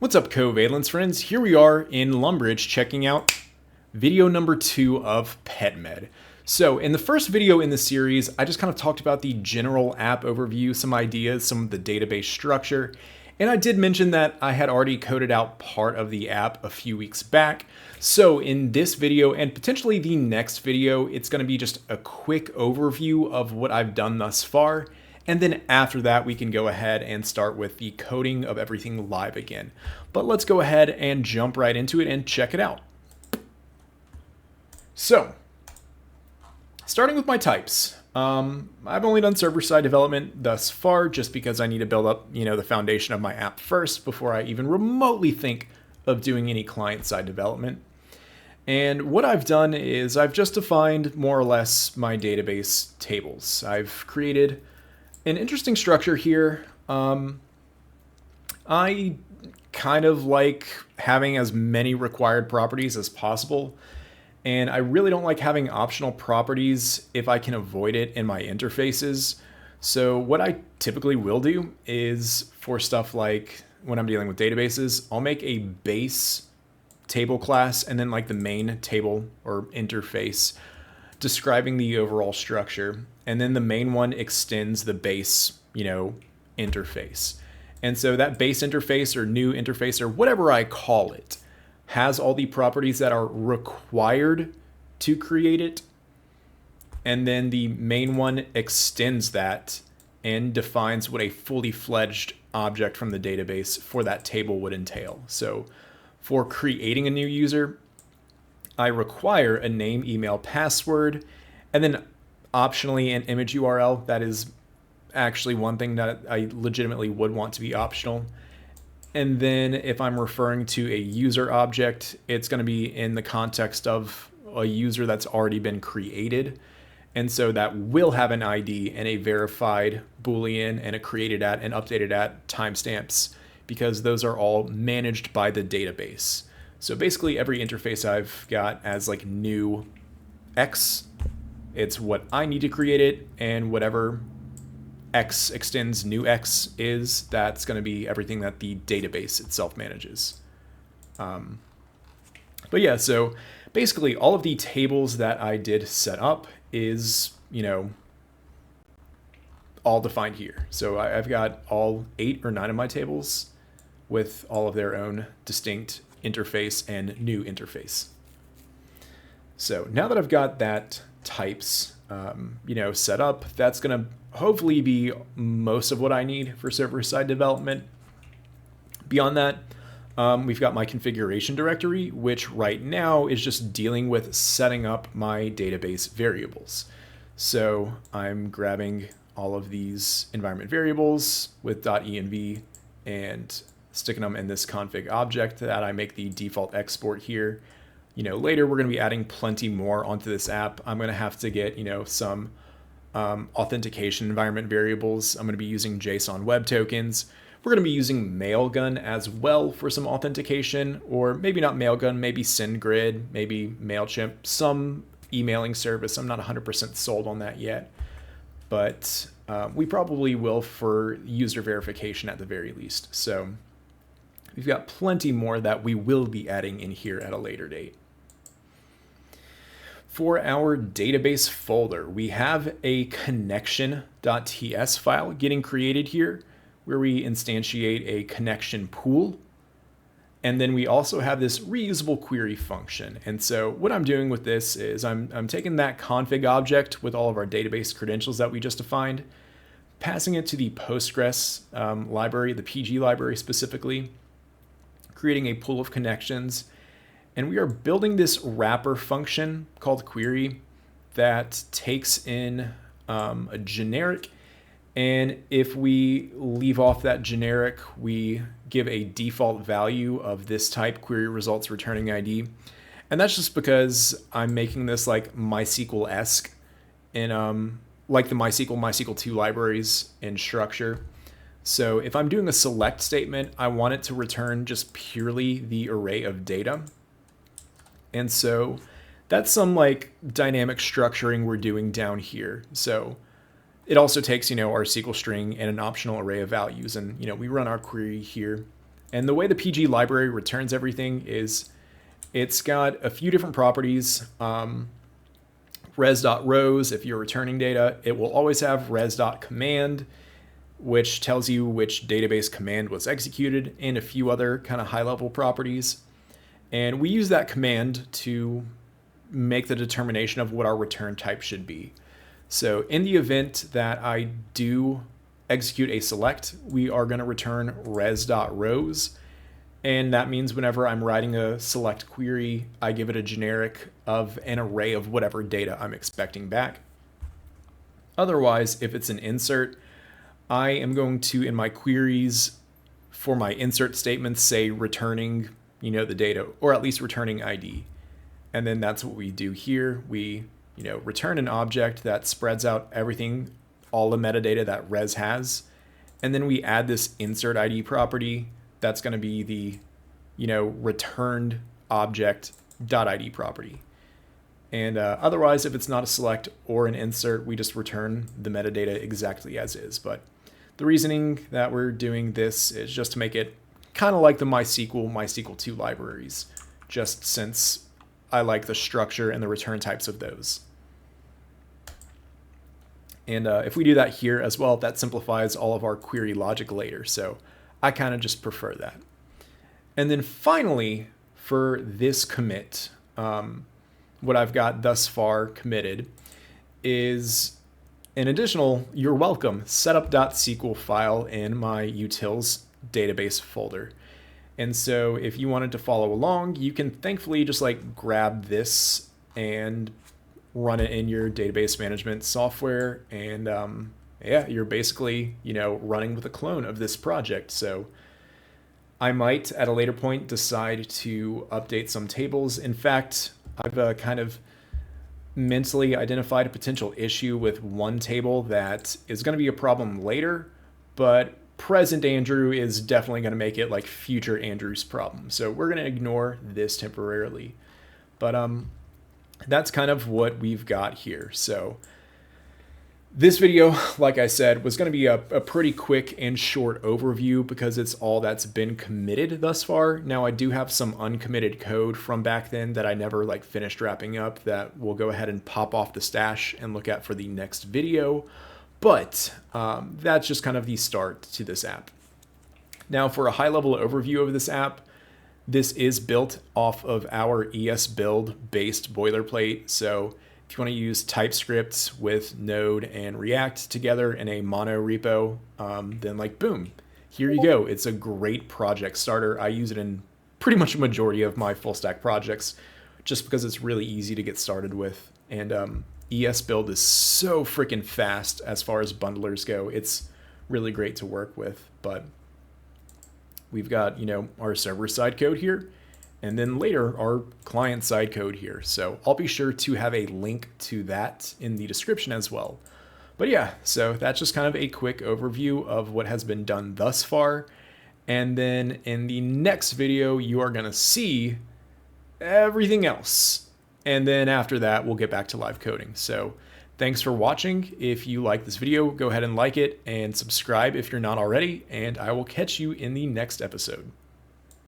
What's up, covalence friends? Here we are in Lumbridge checking out video number 2 of PetMed. So in the first video in the series, I just kind of talked about the general app overview, some ideas, some of the database structure, and I did mention that I had already coded out part of the app a few weeks back. So in this video and potentially the next video, it's going to be just a quick overview of what I've done thus far. And then after that, we can go ahead and start with the coding of everything live again. But let's go ahead and jump right into it and check it out. So, starting with my types. I've only done server-side development thus far just because I need to build up, the foundation of my app first before I even remotely think of doing any client-side development. And what I've done is I've just defined more or less my database tables. I've created an interesting structure here. I kind of like having as many required properties as possible, and I really don't like having optional properties if I can avoid it in my interfaces. So what I typically will do is for stuff like when I'm dealing with databases, I'll make a base table class and then like the main table or interface describing the overall structure. And then the main one extends the base, interface. And so that base interface or new interface or whatever I call it has all the properties that are required to create it. And then the main one extends that and defines what a fully fledged object from the database for that table would entail. So for creating a new user, I require a name, email, password, and then optionally an image URL. That is actually one thing that I legitimately would want to be optional. And then if I'm referring to a user object, it's going to be in the context of a user that's already been created. And so that will have an ID and a verified Boolean and a created at and updated at timestamps, because those are all managed by the database. So basically every interface I've got as like new X, it's what I need to create it, and whatever X extends new X is, that's going to be everything that the database itself manages. But yeah, so basically all of the tables that I did set up is, all defined here. So I've got all 8 or 9 of my tables with all of their own distinct interface and new interface. So now that I've got that types, set up, that's going to hopefully be most of what I need for server-side development. Beyond that, we've got my configuration directory, which right now is just dealing with setting up my database variables. So I'm grabbing all of these environment variables with .env and sticking them in this config object that I make the default export here. Later we're going to be adding plenty more onto this app. I'm going to have to get, some authentication environment variables. I'm going to be using JSON web tokens. We're going to be using Mailgun as well for some authentication, or maybe not Mailgun, maybe SendGrid, maybe MailChimp, some emailing service. I'm not 100% sold on that yet, but we probably will for user verification at the very least. So we've got plenty more that we will be adding in here at a later date. For our database folder, we have a connection.ts file getting created here, where we instantiate a connection pool. And then we also have this reusable query function. And so what I'm doing with this is I'm taking that config object with all of our database credentials that we just defined, passing it to the Postgres library, the PG library specifically, creating a pool of connections. And we are building this wrapper function called query that takes in a generic. And if we leave off that generic, we give a default value of this type, query results returning ID. And that's just because I'm making this like MySQL-esque in like the MySQL 2 libraries in structure. So if I'm doing a select statement, I want it to return just purely the array of data. And so that's some like dynamic structuring we're doing down here. So it also takes, our SQL string and an optional array of values. And, we run our query here And the way the PG library returns everything is it's got a few different properties. Res.rows, if you're returning data, it will always have res.command, which tells you which database command was executed, and a few other kind of high-level properties. And we use that command to make the determination of what our return type should be. So in the event that I do execute a select, we are going to return res.rows. And that means whenever I'm writing a select query, I give it a generic of an array of whatever data I'm expecting back. Otherwise, if it's an insert, I am going to, in my queries for my insert statements, say returning, the data, or at least returning ID. And then that's what we do here. We, return an object that spreads out everything, all the metadata that res has. And then we add this insert ID property. That's going to be the, returned object.id property. And otherwise, if it's not a select or an insert, we just return the metadata exactly as is. But the reasoning that we're doing this is just to make it kind of like the MySQL 2 libraries, just since I like the structure and the return types of those. And if we do that here as well, that simplifies all of our query logic later. So I kind of just prefer that. And then finally, for this commit, what I've got thus far committed is an additional you're welcome setup.sql file in my utils database folder. And so if you wanted to follow along, you can thankfully just grab this and run it in your database management software. And you're basically, running with a clone of this project. So I might at a later point decide to update some tables. In fact, I've kind of mentally identified a potential issue with one table that is going to be a problem later, but present Andrew is definitely going to make it future Andrew's problem. So we're going to ignore this temporarily. But that's kind of what we've got here. So this video, like I said, was going to be a pretty quick and short overview because it's all that's been committed thus far. Now I do have some uncommitted code from back then that I never finished wrapping up that we'll go ahead and pop off the stash and look at for the next video. But that's just kind of the start to this app. Now for a high-level overview of this app, this is built off of our ESBuild based boilerplate. So if you want to use TypeScript with Node and React together in a mono repo, then boom, here you go. It's a great project starter. I use it in pretty much a majority of my full stack projects just because it's really easy to get started with. And ESBuild is so freaking fast as far as bundlers go. It's really great to work with. But we've got, our server-side code here, and then later our client-side code here. So I'll be sure to have a link to that in the description as well. But yeah, so that's just kind of a quick overview of what has been done thus far. And then in the next video, you are going to see everything else. And then after that, we'll get back to live coding. So thanks for watching. If you like this video, go ahead and like it and subscribe if you're not already, and I will catch you in the next episode.